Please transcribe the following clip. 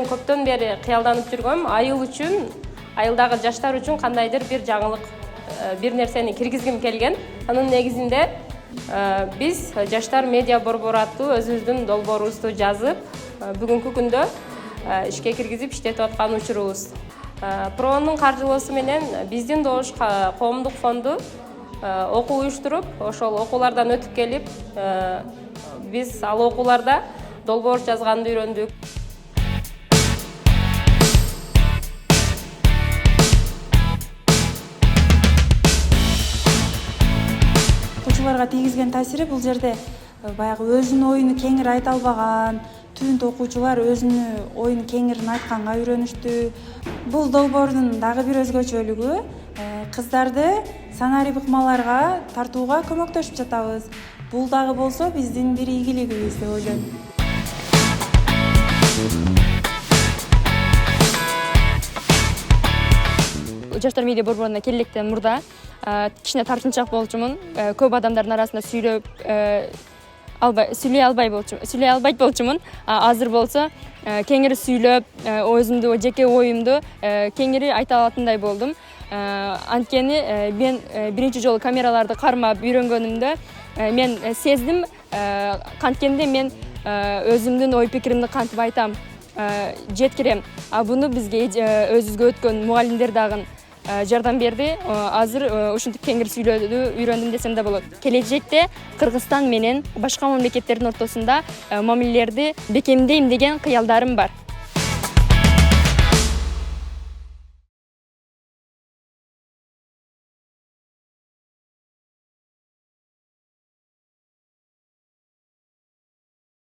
мен көптөн бери кыялданып жүргөм, айыл үчүн, айылдагы жаштар үчүн кандайдыр бир жаңылык, бир нерсени киргизгим келген. Анын негизинде биз жаштар медиа борбору аттуу өзүбүздүн долбоорубузду жазып, бүгүнкү күндө ишке киргизип иштетип аткан учурубуз. Проонун каржылоосу менен биздин Добуш коомдук фонду окуу уюштуруп, ошол окуулардан өтүп келип, биз ал окууларда долбоор жазганды үйрөндүк. Окуучуларга тийгизген таасири бул жерде баягы өзүнүн оюну кеңири айта албаган, түбүндө окуучулар өзүнүн оюнун кеңирин айтканга үйрөнүштү. Бул долбоордун дагы бир өзгөчөлүгү кыздарды санарип ыкмаларга тартууга көмөктөшүп жатабыз. Бул дагы болсо биздин бир ийгилигибиз деп ойлойм. Жаштар медиа борборуна келелектен мурда кичине тартынчаак болчумун. Көп адамдардын арасында сүйлөй албайт болчумун. Азыр болсо кеңири сүйлөп, өзүмдү жеке оюмду кеңири айта алатындай болдум. Анткени мен биринчи жолу камераларды кармап үйрөнгөнүмдө мен сездим, канткенде мен өзүмдүн ой пикиримди кантип айтам, жеткирем. Буну бизге өзүбүзгө өткөн мугалимдер дагы жардам берди. Азыр ушинтип кеңири сүйлөдү үйрөндүм десем да болот. Келечекте Кыргызстан менен башка мамлекеттердин ортосунда мамилелерди бекемдейм деген кыялдарым бар.